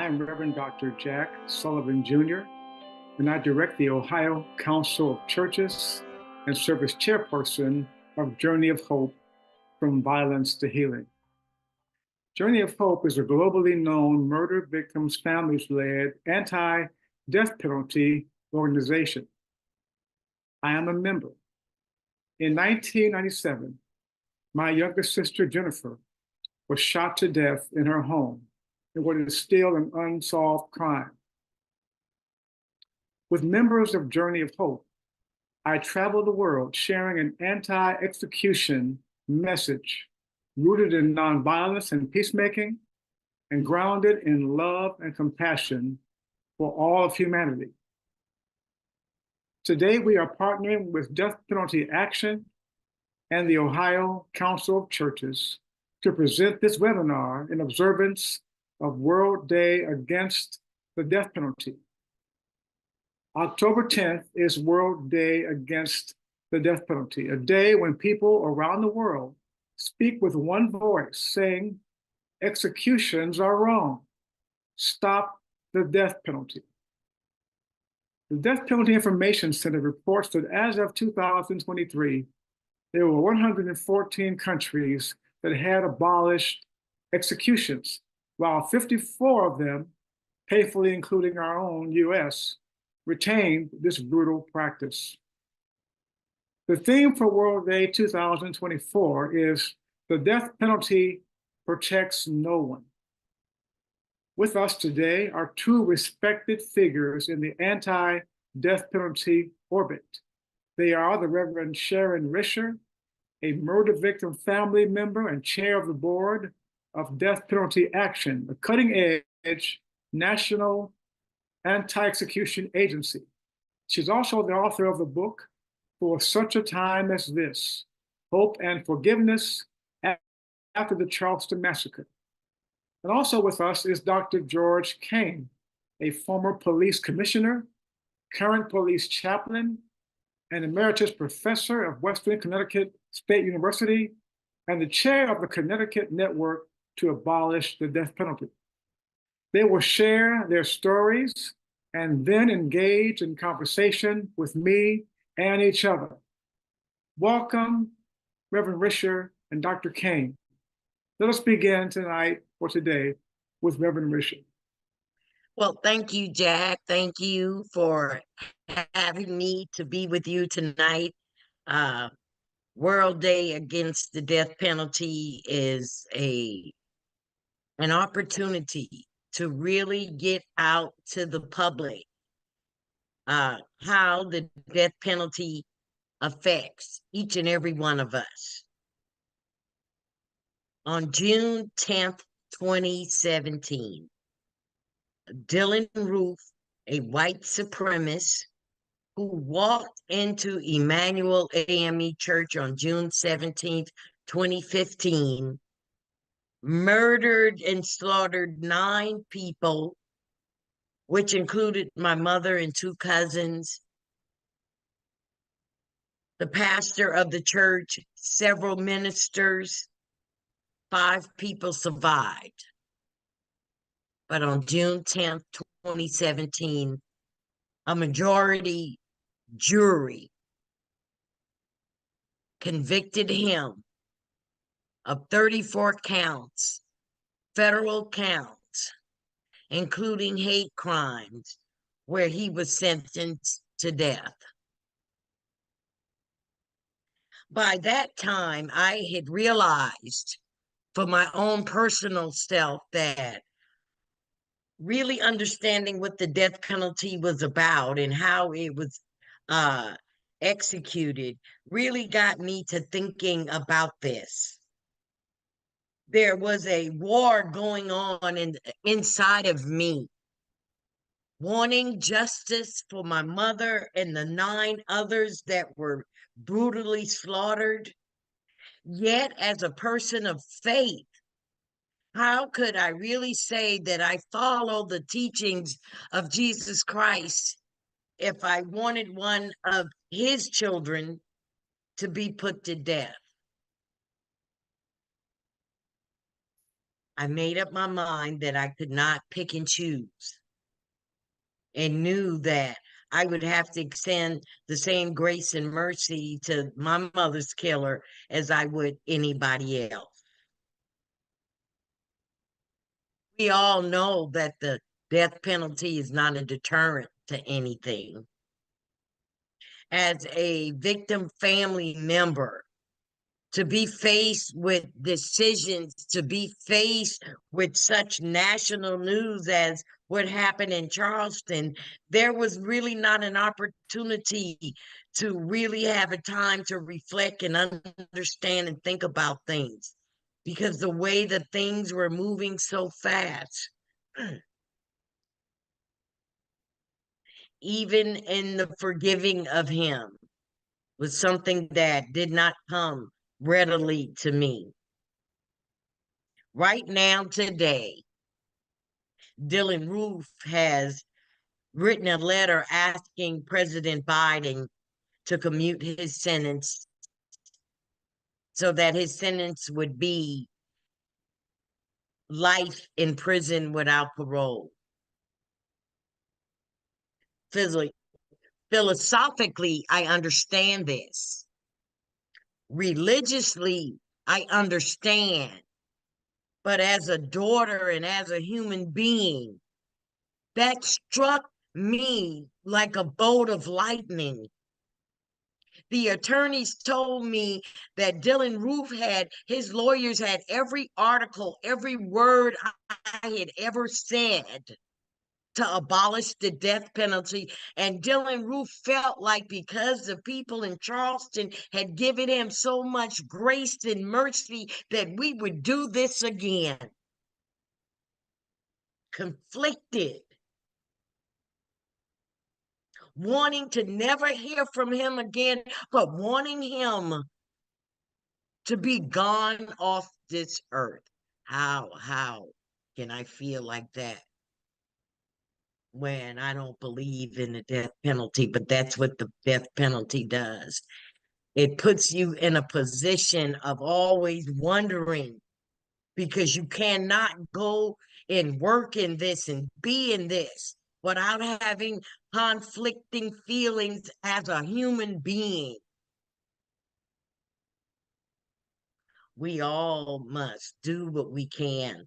I am Reverend Dr. Jack Sullivan Jr., and I direct the Ohio Council of Churches and serve as chairperson of Journey of Hope from Violence to Healing. Journey of Hope is a globally known murder victims' families-led anti-death penalty organization. I am a member. In 1997, my younger sister, Jennifer, was shot to death in her home in what is still an unsolved crime. With members of Journey of Hope, I travel the world sharing an anti-execution message rooted in nonviolence and peacemaking and grounded in love and compassion for all of humanity. Today, we are partnering with Death Penalty Action and the Ohio Council of Churches to present this webinar in observance of World Day Against the Death Penalty. October 10th is World Day Against the Death Penalty, a day when people around the world speak with one voice saying, executions are wrong. Stop the death penalty. The Death Penalty Information Center reports that as of 2023, there were 114 countries that had abolished executions, while 54 of them, painfully including our own US, retained this brutal practice. The theme for World Day 2024 is the death penalty protects no one. With us today are two respected figures in the anti-death penalty orbit. They are the Reverend Sharon Risher, a murder victim family member and chair of the board of Death Penalty Action, a cutting-edge national anti-execution agency. She's also the author of the book, For Such a Time as This, Hope and Forgiveness After the Charleston Massacre. And also with us is Dr. George Kain, a former police commissioner, current police chaplain, and emeritus professor of Western Connecticut State University, and the chair of the Connecticut Network to Abolish the Death Penalty. They will share their stories and then engage in conversation with me and each other. Welcome, Reverend Risher and Dr. Kain. Let us begin tonight or today with Reverend Risher. Well, thank you, Jack. Thank you for having me to be with you tonight. World Day Against the Death Penalty is an opportunity to really get out to the public how the death penalty affects each and every one of us. On June 10th, 2017, Dylan Ruth, a white supremacist who walked into Emmanuel AME Church on June 17th, 2015, murdered and slaughtered 9 people, which included my mother and 2 cousins, the pastor of the church, several ministers. 5 people survived. But on June 10th, 2017, a majority jury convicted him of 34 counts, federal counts, including hate crimes, where he was sentenced to death. By that time, I had realized for my own personal self that really understanding what the death penalty was about and how it was executed really got me to thinking about this. There was a war going on inside of me, wanting justice for my mother and the 9 others that were brutally slaughtered. Yet, as a person of faith, how could I really say that I follow the teachings of Jesus Christ if I wanted one of his children to be put to death? I made up my mind that I could not pick and choose, and knew that I would have to extend the same grace and mercy to my mother's killer as I would anybody else. We all know that the death penalty is not a deterrent to anything. As a victim family member, to be faced with decisions, to be faced with such national news as what happened in Charleston, there was really not an opportunity to really have a time to reflect and understand and think about things, because the way that things were moving so fast, even in the forgiving of him, was something that did not come readily to me. Right now, today, Dylan Roof has written a letter asking President Biden to commute his sentence so that his sentence would be life in prison without parole. Philosophically, I understand this. Religiously, I understand. But as a daughter and as a human being, that struck me like a bolt of lightning. The attorneys told me that Dylan Roof his lawyers had every article, every word I had ever said to abolish the death penalty. And Dylan Roof felt like because the people in Charleston had given him so much grace and mercy that we would do this again. Conflicted, wanting to never hear from him again, but wanting him to be gone off this earth. How can I feel like that when I don't believe in the death penalty? But that's what the death penalty does. It puts you in a position of always wondering, because you cannot go and work in this and be in this without having conflicting feelings as a human being. We all must do what we can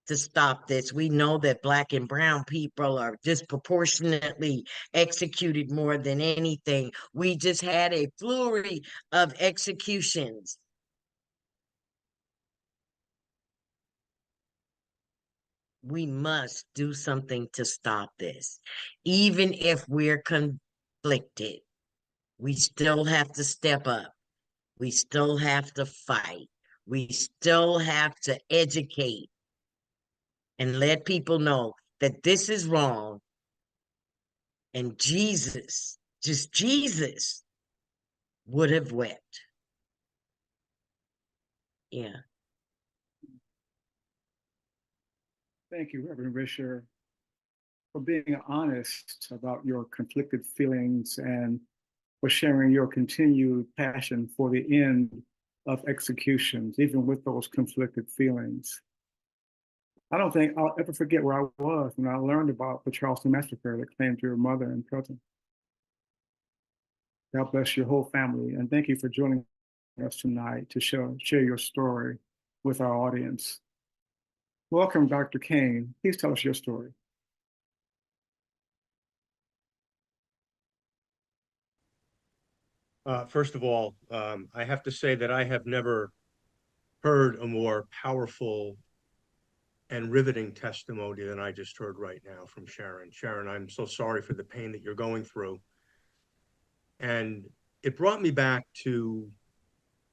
to stop this. We know that Black and brown people are disproportionately executed more than anything. We just had a flurry of executions. We must do something to stop this. Even if we're conflicted, we still have to step up. We still have to fight. We still have to educate and let people know that this is wrong. And Jesus, just Jesus, would have wept. Yeah. Thank you, Reverend Risher, for being honest about your conflicted feelings and for sharing your continued passion for the end of executions, even with those conflicted feelings. I don't think I'll ever forget where I was when I learned about the Charleston massacre that claimed your mother and cousin. God bless your whole family, and thank you for joining us tonight to share your story with our audience. Welcome, Dr. Kain. Please tell us your story. First of all, I have to say that I have never heard a more powerful and riveting testimony than I just heard right now from Sharon. Sharon, I'm so sorry for the pain that you're going through. And it brought me back to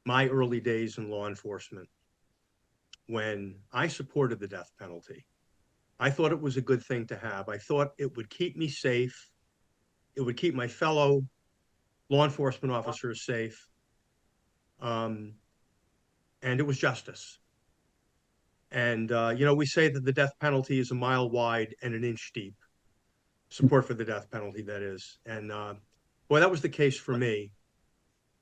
my early days in law enforcement when I supported the death penalty. I thought it was a good thing to have. I thought it would keep me safe. It would keep my fellow law enforcement officers safe. And it was justice. And, we say that the death penalty is a mile wide and an inch deep. Support for the death penalty, that is. And boy, that was the case for me.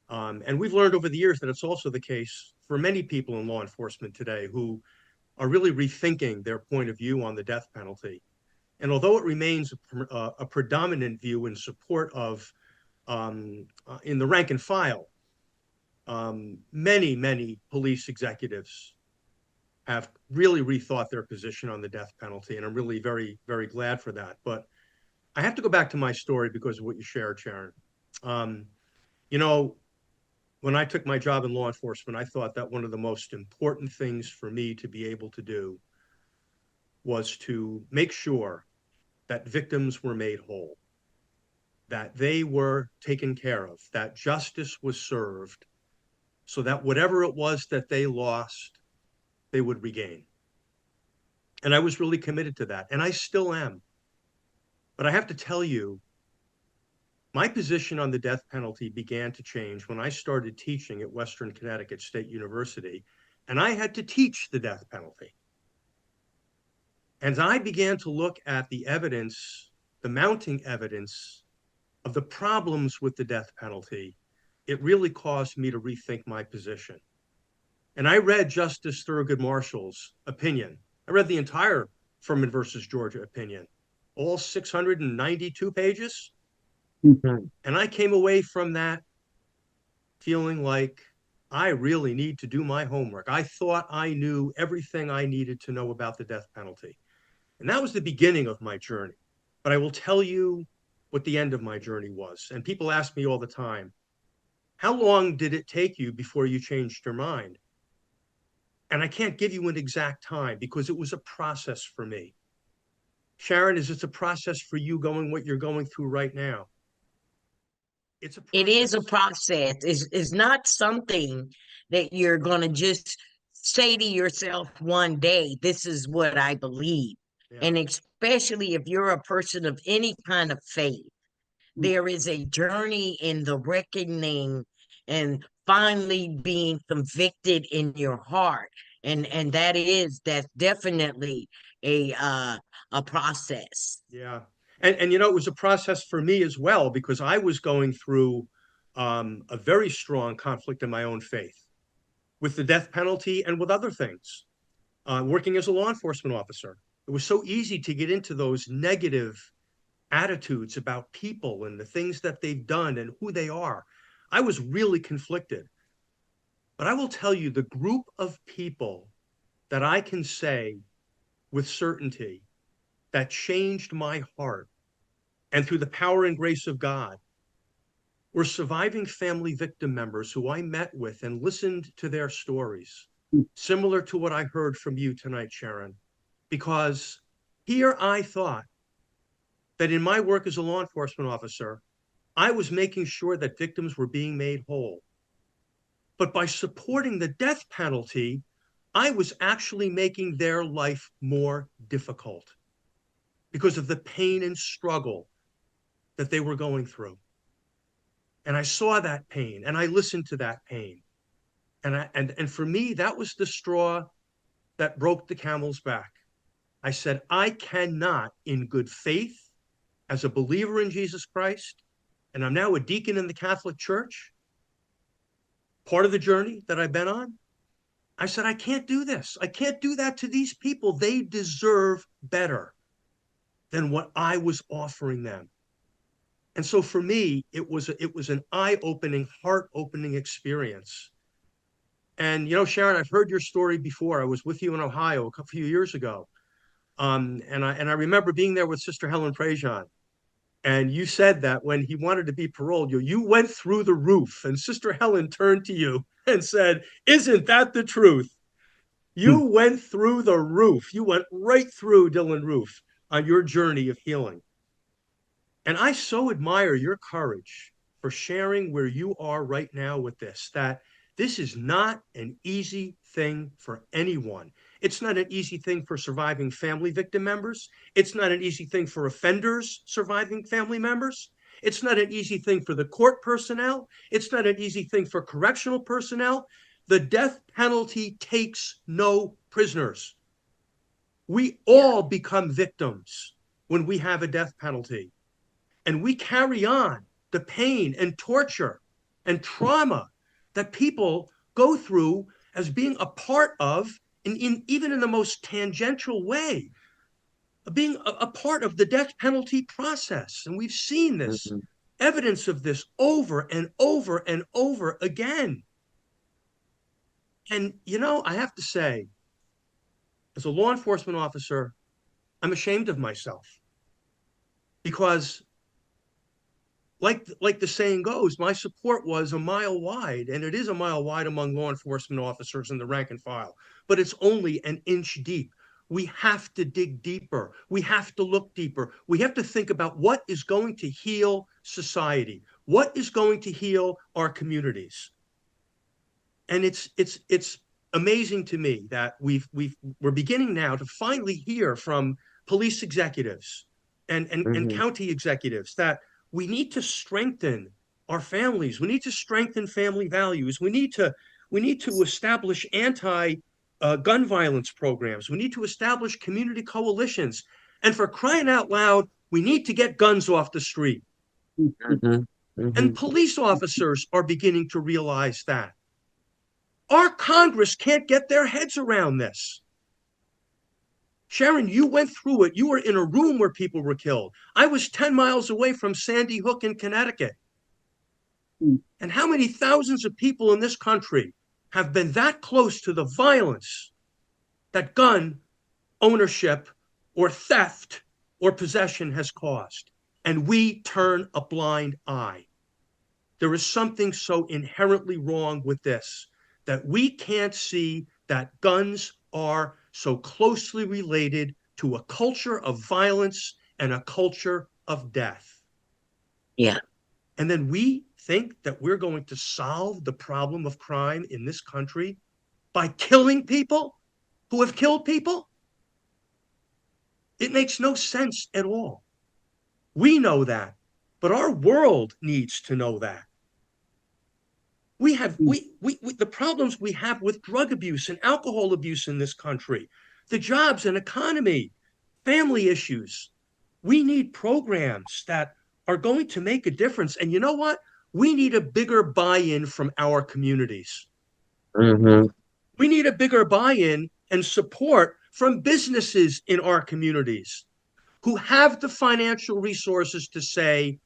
And we've learned over the years that it's also the case for many people in law enforcement today who are really rethinking their point of view on the death penalty. And although it remains a predominant view in support of, in the rank and file, many police executives have really rethought their position on the death penalty. And I'm really very, very glad for that. But I have to go back to my story because of what you shared, Sharon. You know, when I took my job in law enforcement, I thought that one of the most important things for me to be able to do was to make sure that victims were made whole, that they were taken care of, that justice was served, so that whatever it was that they lost, they would regain. And I was really committed to that, and I still am. But I have to tell you, my position on the death penalty began to change when I started teaching at Western Connecticut State University, and I had to teach the death penalty. And I began to look at the evidence, the mounting evidence of the problems with the death penalty. It really caused me to rethink my position. And I read Justice Thurgood Marshall's opinion. I read the entire Furman versus Georgia opinion, all 692 pages. Mhm. And I came away from that feeling like I really need to do my homework. I thought I knew everything I needed to know about the death penalty. And that was the beginning of my journey. But I will tell you what the end of my journey was. And people ask me all the time, how long did it take you before you changed your mind? And I can't give you an exact time because it was a process for me. Sharon, is it a process for you going what you're going through right now? It's a process. It is a process. It's not something that you're going to just say to yourself one day, this is what I believe. Yeah. And especially if you're a person of any kind of faith, there is a journey in the reckoning and finally being convicted in your heart. And that's definitely a process. Yeah. And you know, it was a process for me as well, because I was going through a very strong conflict in my own faith with the death penalty and with other things. Working as a law enforcement officer, it was so easy to get into those negative attitudes about people and the things that they've done and who they are. I was really conflicted. But I will tell you, the group of people that I can say with certainty that changed my heart and through the power and grace of God were surviving family victim members who I met with and listened to their stories, similar to what I heard from you tonight, Sharon, because here I thought that in my work as a law enforcement officer, I was making sure that victims were being made whole. But by supporting the death penalty, I was actually making their life more difficult because of the pain and struggle that they were going through. And I saw that pain and I listened to that pain. And for me, that was the straw that broke the camel's back. I said, I cannot, in good faith, as a believer in Jesus Christ, and I'm now a deacon in the Catholic Church, part of the journey that I've been on, I said, I can't do this. I can't do that to these people. They deserve better than what I was offering them. And so for me, it was an eye-opening, heart-opening experience. And, you know, Sharon, I've heard your story before. I was with you in Ohio a few years ago. And I remember being there with Sister Helen Prejean. And you said that when he wanted to be paroled, you went through the roof. And Sister Helen turned to you and said, isn't that the truth? You went through the roof. You went right through Dylan Roof on your journey of healing. And I so admire your courage for sharing where you are right now with this, that this is not an easy thing for anyone. It's not an easy thing for surviving family victim members. It's not an easy thing for offenders surviving family members. It's not an easy thing for the court personnel. It's not an easy thing for correctional personnel. The death penalty takes no prisoners. We all become victims when we have a death penalty. And we carry on the pain and torture and trauma that people go through as being a part of even in the most tangential way, being a part of the death penalty process. And we've seen this, evidence of this over and over and over again. And, you know, I have to say, as a law enforcement officer, I'm ashamed of myself because like the saying goes, my support was a mile wide, and it is a mile wide among law enforcement officers in the rank and file, but it's only an inch deep. We have to dig deeper. We have to look deeper. We have to think about what is going to heal society, what is going to heal our communities. And it's amazing to me that we're beginning now to finally hear from police executives and county executives that we need to strengthen our families. We need to strengthen family values. We need to establish gun violence programs. We need to establish community coalitions. And for crying out loud, we need to get guns off the street. And police officers are beginning to realize that. Our Congress can't get their heads around this. Sharon, you went through it. You were in a room where people were killed. I was 10 miles away from Sandy Hook in Connecticut. And how many thousands of people in this country have been that close to the violence that gun ownership or theft or possession has caused? And we turn a blind eye. There is something so inherently wrong with this, that we can't see that guns are so closely related to a culture of violence and a culture of death. Yeah. And then we think that we're going to solve the problem of crime in this country by killing people who have killed people? It makes no sense at all. We know that, but our world needs to know that. We have the problems we have with drug abuse and alcohol abuse in this country, the jobs and economy, family issues. We need programs that are going to make a difference. And you know what? We need a bigger buy-in from our communities. We need a bigger buy-in and support from businesses in our communities who have the financial resources to say,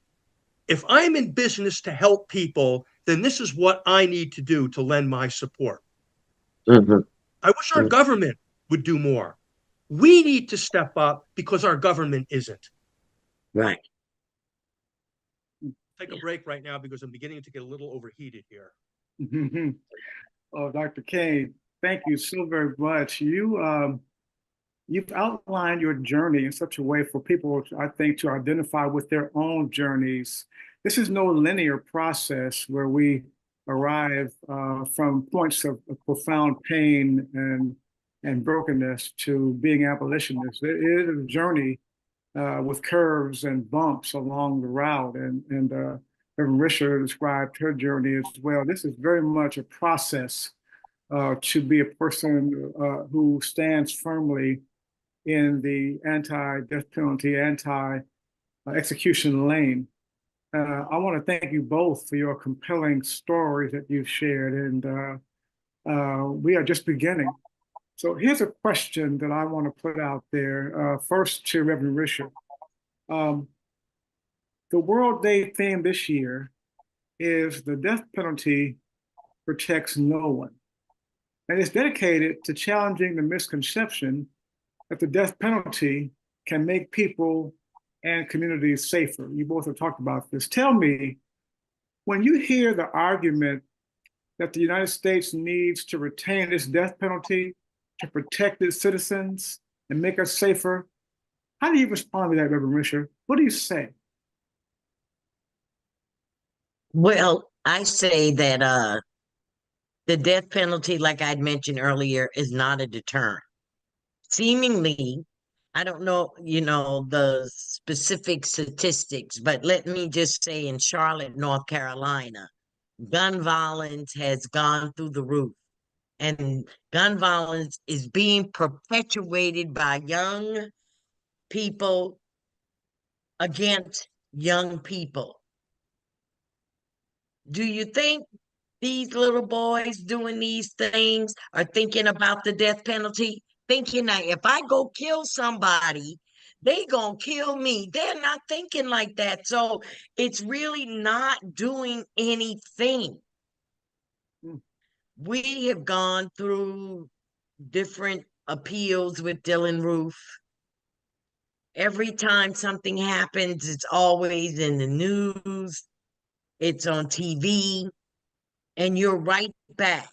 if I'm in business to help people, then this is what I need to do to lend my support. I wish our government would do more. We need to step up because our government isn't. Right. Take a break right now because I'm beginning to get a little overheated here. Oh, Dr. Kain, thank you so very much. You've outlined your journey in such a way for people, I think, to identify with their own journeys. This is no linear process where we arrive from points of profound pain and brokenness to being abolitionists. It is a journey with curves and bumps along the route. And Rev Richard described her journey as well. This is very much a process to be a person who stands firmly in the anti-death penalty, anti-execution lane. I want to thank you both for your compelling stories that you've shared, and we are just beginning. So here's a question that I want to put out there. First to Reverend Risher. The World Day theme this year is the death penalty protects no one. And it's dedicated to challenging the misconception that the death penalty can make people and communities safer. You both have talked about this. Tell me, when you hear the argument that the United States needs to retain its death penalty to protect its citizens and make us safer, how do you respond to that, Reverend Risher? What do you say? Well, I say that the death penalty, like I'd mentioned earlier, is not a deterrent. Seemingly, I don't know, the specific statistics, but let me just say in Charlotte, North Carolina, gun violence has gone through the roof. And gun violence is being perpetuated by young people against young people. Do you think these little boys doing these things are thinking about the death penalty, thinking that if I go kill somebody, they gonna kill me. They're not thinking like that. So it's really not doing anything. Mm. We have gone through different appeals with Dylan Roof. Every time something happens, it's always in the news, it's on TV, and you're right back.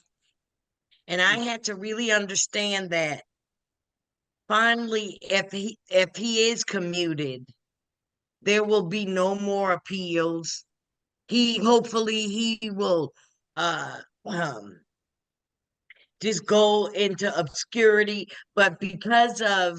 And I had to really understand that finally, if he is commuted, there will be no more appeals. Hopefully he will uh just go into obscurity. But because of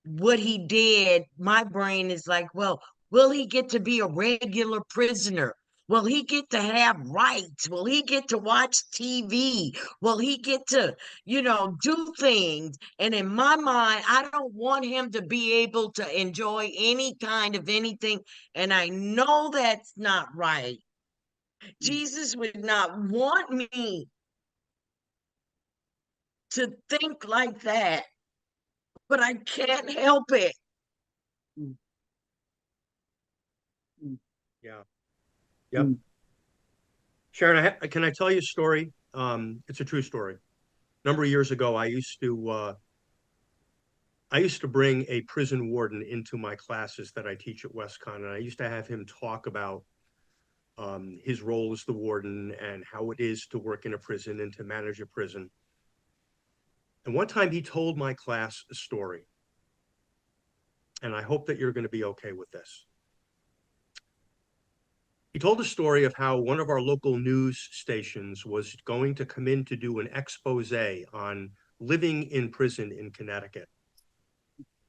what he did, my brain is like, well, will he get to be a regular prisoner? Will he get to have rights? Will he get to watch TV? Will he get to, do things? And in my mind, I don't want him to be able to enjoy any kind of anything. And I know that's not right. Jesus would not want me to think like that, but I can't help it. Mm. Mm. Yeah. Yep. Mm. Sharon, can I tell you a story? It's a true story. A number of years ago, I used to bring a prison warden into my classes that I teach at WestCon, and I used to have him talk about his role as the warden and how it is to work in a prison and to manage a prison. And one time he told my class a story, and I hope that you're going to be okay with this. He told a story of how one of our local news stations was going to come in to do an expose on living in prison in Connecticut.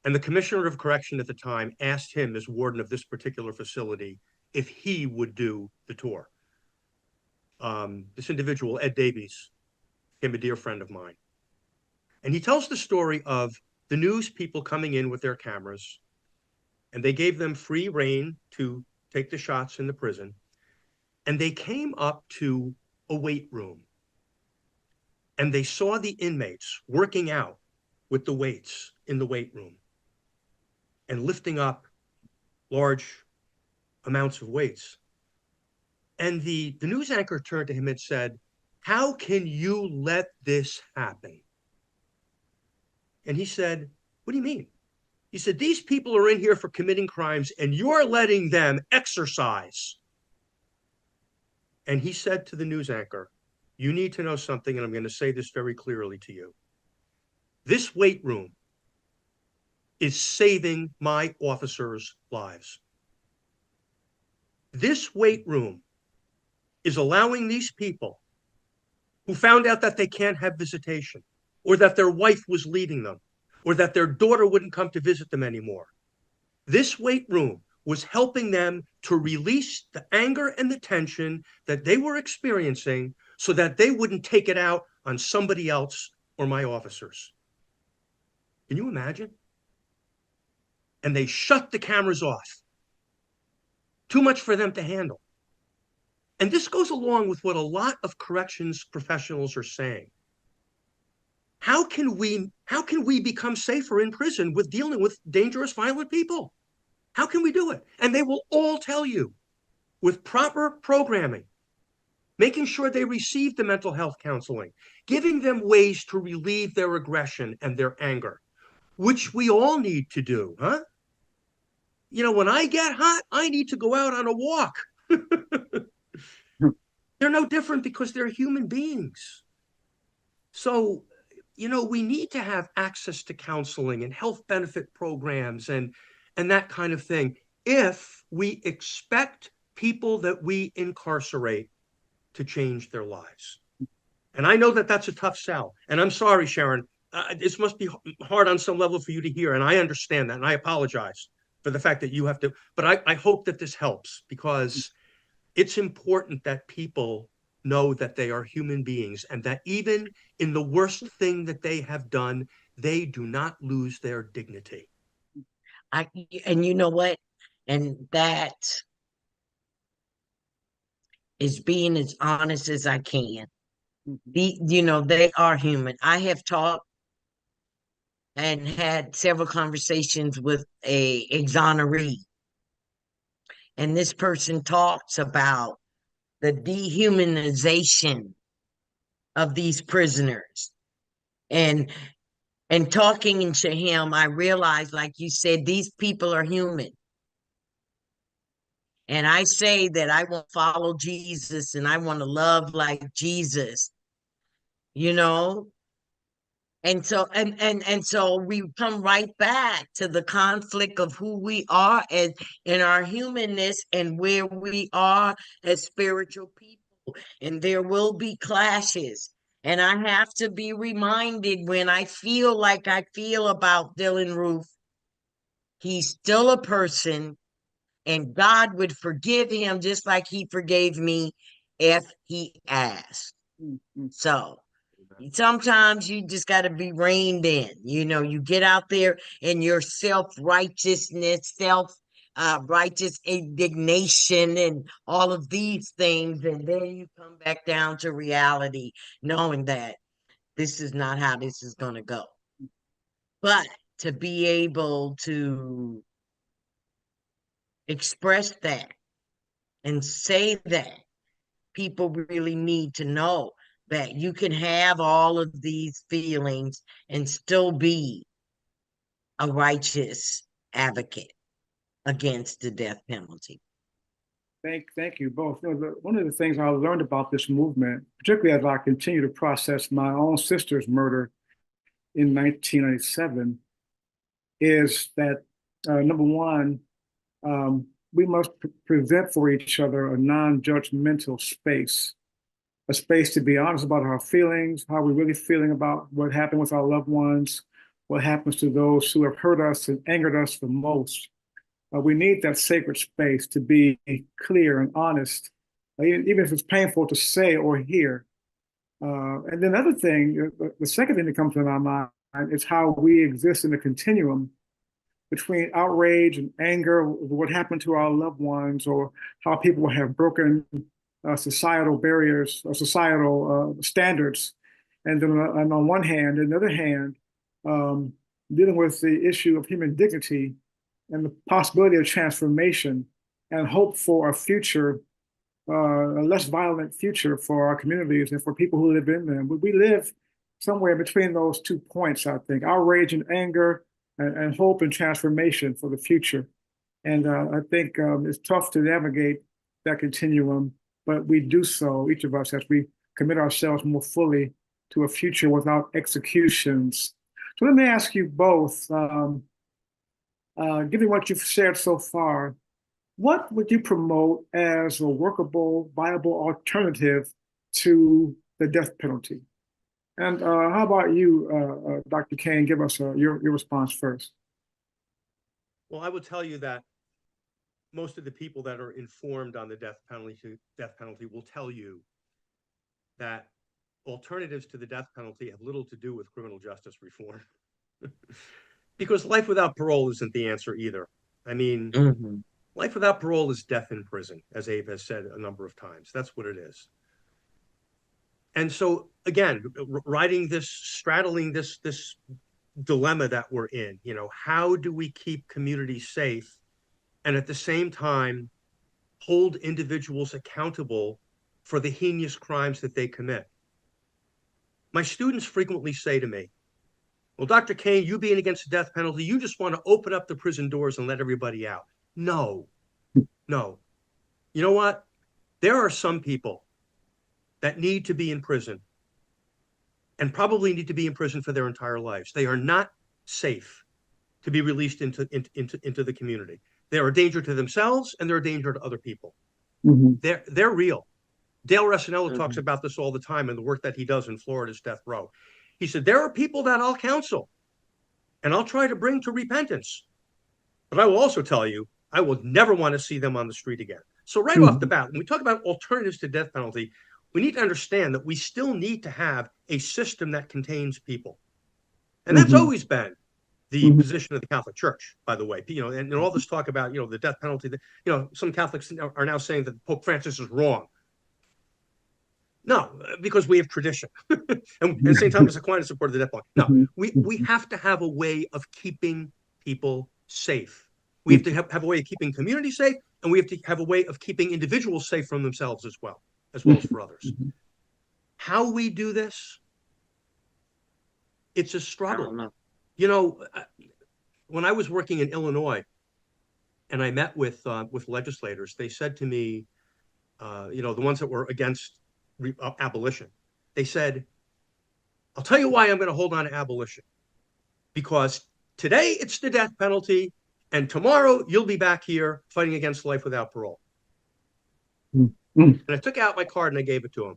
And the commissioner of correction at the time asked him, as warden of this particular facility, if he would do the tour. This individual, Ed Davies, became a dear friend of mine. And he tells the story of the news people coming in with their cameras, and they gave them free rein to take the shots in the prison. And they came up to a weight room, and they saw the inmates working out with the weights in the weight room and lifting up large amounts of weights. And the news anchor turned to him and said, "How can you let this happen?" And he said, "What do you mean?" He said, "These people are in here for committing crimes, and you're letting them exercise." And he said to the news anchor, "You need to know something, and I'm going to say this very clearly to you. This weight room is saving my officers' lives. This weight room is allowing these people who found out that they can't have visitation, or that their wife was leaving them, or that their daughter wouldn't come to visit them anymore. This weight room was helping them to release the anger and the tension that they were experiencing so that they wouldn't take it out on somebody else or my officers." Can you imagine? And they shut the cameras off. Too much for them to handle. And this goes along with what a lot of corrections professionals are saying. How can we become safer in prison with dealing with dangerous, violent people? How can we do it? And they will all tell you, with proper programming, making sure they receive the mental health counseling, giving them ways to relieve their aggression and their anger, which we all need to do, huh? When I get hot, I need to go out on a walk. They're no different because they're human beings. So, we need to have access to counseling and health benefit programs and that kind of thing if we expect people that we incarcerate to change their lives. And I know that that's a tough sell. And I'm sorry, Sharon, this must be hard on some level for you to hear. And I understand that. And I apologize for the fact that you have to. But I hope that this helps, because it's important that people know that they are human beings, and that even in the worst thing that they have done, they do not lose their dignity. And you know what? And that is being as honest as I can. Mhm. They are human. I have talked and had several conversations with a exoneree, and this person talks about the dehumanization of these prisoners. And talking to him, I realized, like you said, these people are human. And I say that I want to follow Jesus and I want to love like Jesus, you know? And so we come right back to the conflict of who we are as in our humanness and where we are as spiritual people. And there will be clashes. And I have to be reminded when I feel like I feel about Dylan Roof, he's still a person and God would forgive him just like he forgave me if he asked. Mhm. So sometimes you just got to be reined in. You get out there in your self-righteousness, righteous indignation, and all of these things. And then you come back down to reality, knowing that this is not how this is going to go. But to be able to express that and say that, people really need to know that you can have all of these feelings and still be a righteous advocate against the death penalty. Thank you both. One of the things I learned about this movement, particularly as I continue to process my own sister's murder in 1997, is that number one, we must present for each other a non-judgmental space, a space to be honest about our feelings, how we're really feeling about what happened with our loved ones, what happens to those who have hurt us and angered us the most. We need that sacred space to be clear and honest, even if it's painful to say or hear. And then the other thing, the second thing that comes to my mind is how we exist in a continuum between outrage and anger over what happened to our loved ones, or how people have broken societal barriers or societal standards. And then on one hand, on the other hand, dealing with the issue of human dignity and the possibility of transformation and hope for a future, a less violent future for our communities and for people who live in them. We live somewhere between those 2 points, I think, outrage and anger, and hope and transformation for the future. And I think it's tough to navigate that continuum, but we do so, each of us, as we commit ourselves more fully to a future without executions. So let me ask you both, given what you've shared so far, what would you promote as a workable, viable alternative to the death penalty? And how about you, Dr. Kain? Give us your response first. Well, I would tell you that most of the people that are informed on the death penalty will tell you that alternatives to the death penalty have little to do with criminal justice reform. Because life without parole isn't the answer either. I mean, life without parole is death in prison, as Abe has said a number of times. That's what it is. And so, again, straddling this dilemma that we're in, how do we keep communities safe and at the same time hold individuals accountable for the heinous crimes that they commit? My students frequently say to me, well, Dr. Kain, you being against the death penalty, you just want to open up the prison doors and let everybody out. No. You know what? There are some people that need to be in prison and probably need to be in prison for their entire lives. They are not safe to be released into the community. They're a danger to themselves and they're a danger to other people. They're real. Dale Resinello talks about this all the time in the work that he does in Florida's death row. He said, there are people that I'll counsel and I'll try to bring to repentance. But I will also tell you, I will never want to see them on the street again. So right off the bat, when we talk about alternatives to death penalty, we need to understand that we still need to have a system that contains people. And that's always been the position of the Catholic Church, by the way. And all this talk about, the death penalty, some Catholics are now saying that Pope Francis is wrong. No, because we have tradition. And St. Thomas Aquinas supported the death penalty. No, we have to have a way of keeping people safe. We have to have a way of keeping community safe, and we have to have a way of keeping individuals safe from themselves as well as for others. How we do this, it's a struggle. You know, when I was working in Illinois and I met with legislators, they said to me, you know, the ones that were against abolition, they said, I'll tell you why I'm going to hold on to abolition. Because today it's the death penalty, and tomorrow you'll be back here fighting against life without parole. And I took out my card and I gave it to him.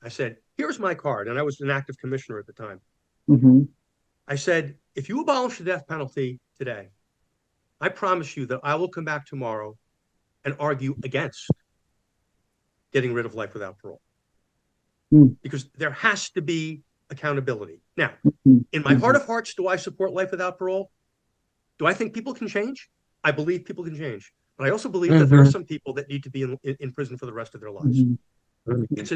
I said, here's my card. And I was an active commissioner at the time. I said, if you abolish the death penalty today, I promise you that I will come back tomorrow and argue against getting rid of life without parole. Because there has to be accountability. Now, in my heart of hearts, do I support life without parole? Do I think people can change? I believe people can change. But I also believe that there are some people that need to be in prison for the rest of their lives. It's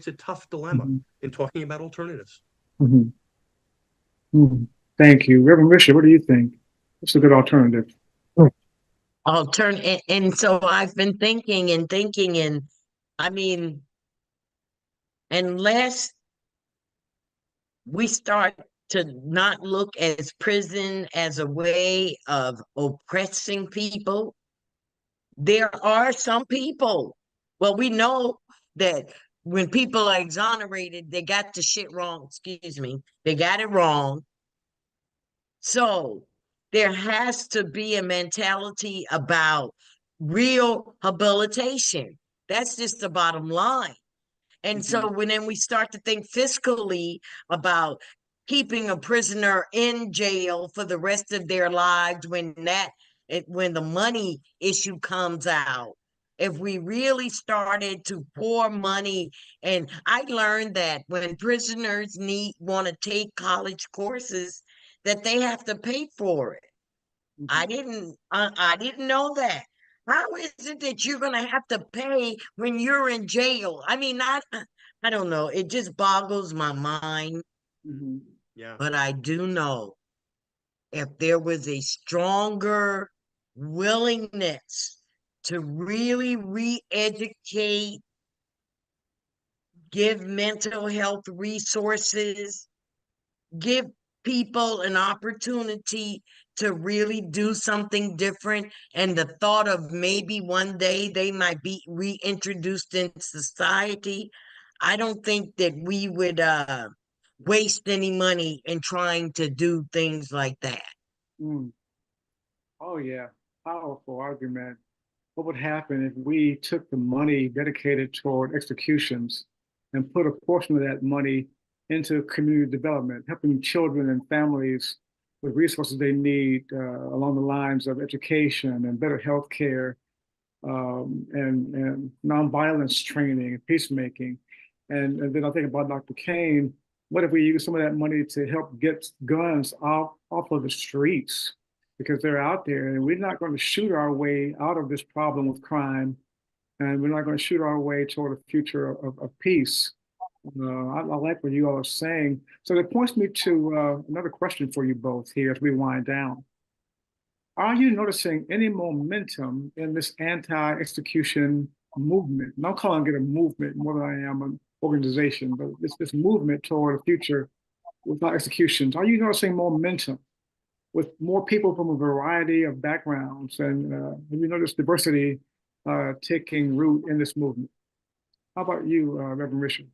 a tough dilemma in talking about alternatives. Thank you. Reverend Risher, what do you think? What's a good alternative? And so I've been thinking, and I mean, unless we start to not look as prison as a way of oppressing people, there are some people, well, we know that when people are exonerated, they got the shit wrong, they got it wrong. So there has to be a mentality about rehabilitation. That's just the bottom line. And so when we start to think fiscally about keeping a prisoner in jail for the rest of their lives, when the money issue comes out, if we really started to pour money, and I learned that when prisoners want to take college courses, that they have to pay for it. I didn't know that. How is it that you're going to have to pay when you're in jail? I mean, I don't know. It just boggles my mind. Yeah. But I do know if there was a stronger willingness to really re-educate, give mental health resources, give people an opportunity to really do something different, and the thought of maybe one day they might be reintroduced in society, I don't think that we would waste any money in trying to do things like that. Oh yeah, powerful argument. What would happen if we took the money dedicated toward executions and put a portion of that money into community development, helping children and families with resources they need along the lines of education and better health care and nonviolence training and peacemaking. And then I think about Dr. Kane. What if we use some of that money to help get guns off of the streets? Because they're out there, and we're not going to shoot our way out of this problem with crime, and we're not going to shoot our way toward a future of peace. I like what you all are saying. So that points me to another question for you both here as we wind down. Are you noticing any momentum in this anti-execution movement? And I'm calling it a movement more than I am an organization, but this movement toward a future without executions. Are you noticing momentum with more people from a variety of backgrounds? And have you noticed diversity taking root in this movement? How about you, Reverend Richard?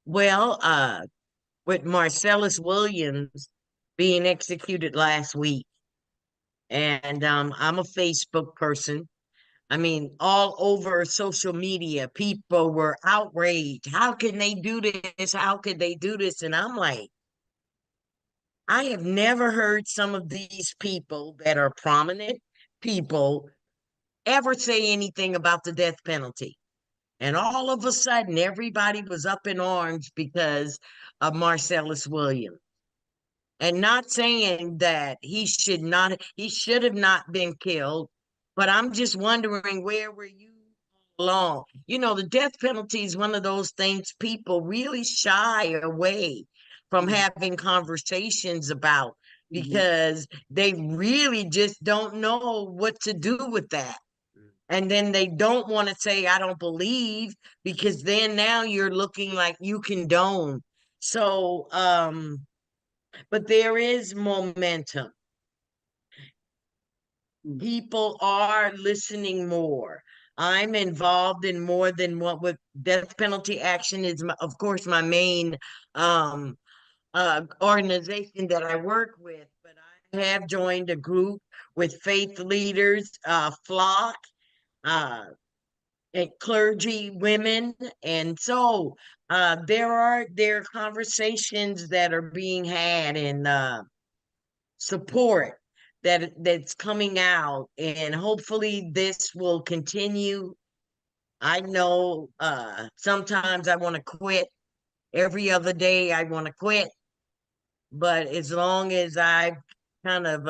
Well, with Marcellus Williams being executed last week, and I'm a Facebook person. I mean, all over social media, people were outraged. How can they do this? How could they do this? And I'm like, I have never heard some of these people that are prominent people ever say anything about the death penalty. And all of a sudden, everybody was up in arms because of Marcellus Williams. And not saying that he should have not been killed, but I'm just wondering, where were you along. You know, the death penalty is one of those things people really shy away from having conversations about because they really just don't know what to do with that. And then they don't want to say, I don't believe, because then now you're looking like you condone. So, but there is momentum. People are listening more. I'm involved in more than what with death penalty action is, of course, my main organization that I work with, but I have joined a group with faith leaders, flock, and clergy women, and so there are conversations that are being had and support that's coming out, and hopefully this will continue. I know sometimes I want to quit. Every other day I want to quit, but as long as I kind of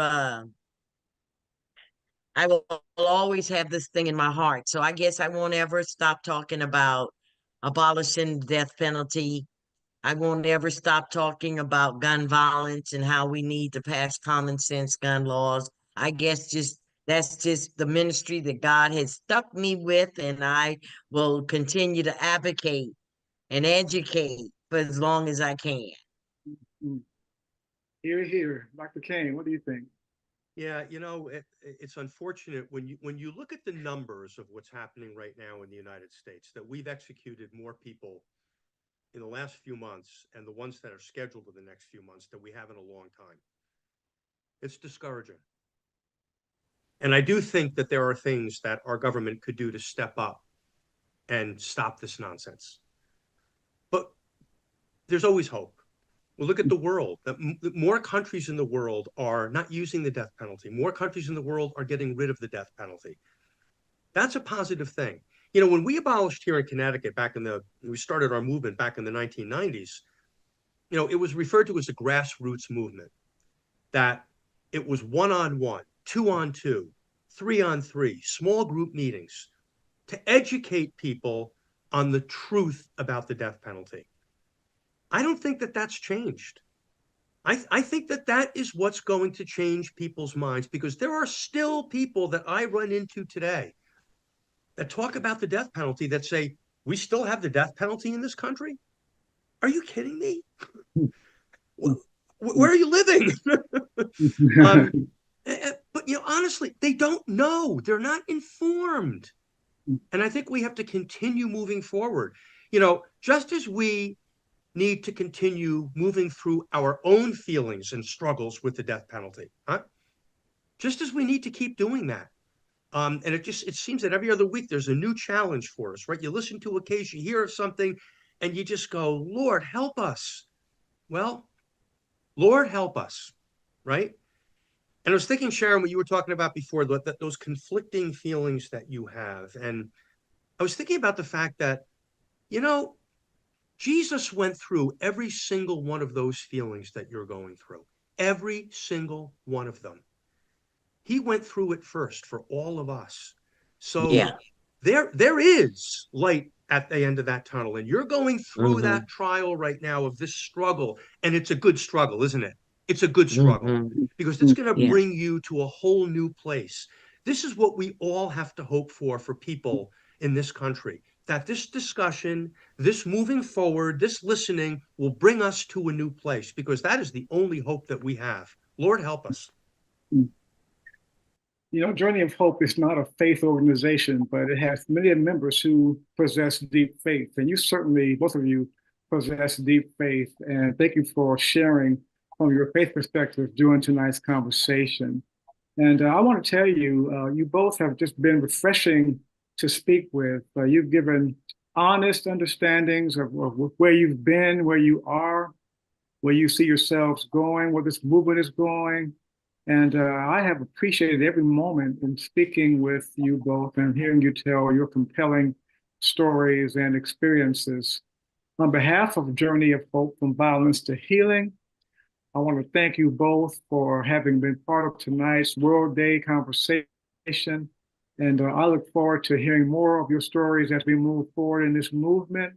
I will always have this thing in my heart. So I guess I won't ever stop talking about abolishing the death penalty. I won't ever stop talking about gun violence and how we need to pass common sense gun laws. I guess just that's just the ministry that God has stuck me with, and I will continue to advocate and educate for as long as I can. Here, here. Dr. Kane, what do you think? Yeah, it's unfortunate when you look at the numbers of what's happening right now in the United States, that we've executed more people in the last few months and the ones that are scheduled in the next few months than we have in a long time. It's discouraging. And I do think that there are things that our government could do to step up and stop this nonsense. But there's always hope. Well, look at the world. More countries in the world are not using the death penalty. More countries in the world are getting rid of the death penalty. That's a positive thing. When we abolished here in Connecticut we started our movement back in the 1990s, it was referred to as a grassroots movement, that it was 1-on-1, 2-on-2, 3-on-3, small group meetings to educate people on the truth about the death penalty. I don't think that that's changed. I think that that is what's going to change people's minds, because there are still people that I run into today that talk about the death penalty that say, we still have the death penalty in this country? Are you kidding me? Where are you living? But honestly, they don't know. They're not informed. And I think we have to continue moving forward. Just as we need to continue moving through our own feelings and struggles with the death penalty, just as we need to keep doing that. And it seems that every other week there's a new challenge for us, right? You listen to a case, you hear of something, and you just go, Lord, help us. Well, Lord, help us, right? And I was thinking, Sharon, what you were talking about before, those conflicting feelings that you have. And I was thinking about the fact that, Jesus went through every single one of those feelings that you're going through, every single one of them. He went through it first for all of us. So yeah, there is light at the end of that tunnel, and you're going through that trial right now of this struggle, and it's a good struggle, isn't it? It's a good struggle because it's going to bring you to a whole new place. This is what we all have to hope for people in this country, that this discussion, this moving forward, this listening will bring us to a new place, because that is the only hope that we have. Lord, help us. Journey of Hope is not a faith organization, but it has many members who possess deep faith. And you certainly, both of you, possess deep faith. And thank you for sharing from your faith perspective during tonight's conversation. And I want to tell you, you both have just been refreshing to speak with. You've given honest understandings of where you've been, where you are, where you see yourselves going, where this movement is going. And I have appreciated every moment in speaking with you both and hearing you tell your compelling stories and experiences. On behalf of Journey of Hope from Violence to Healing, I want to thank you both for having been part of tonight's World Day conversation. And I look forward to hearing more of your stories as we move forward in this movement.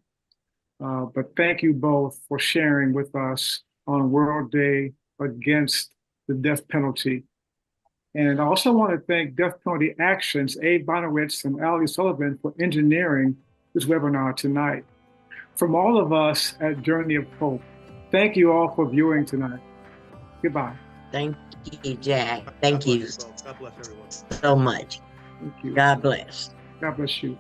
But thank you both for sharing with us on World Day Against the Death Penalty. And I also want to thank Death Penalty Action's Abe Bonowitz and Ali Sullivan for engineering this webinar tonight. From all of us at Journey of Hope, thank you all for viewing tonight. Goodbye. Thank you, Jack. Thank God bless you both. God bless everyone. so much. Thank you. God bless. God bless you.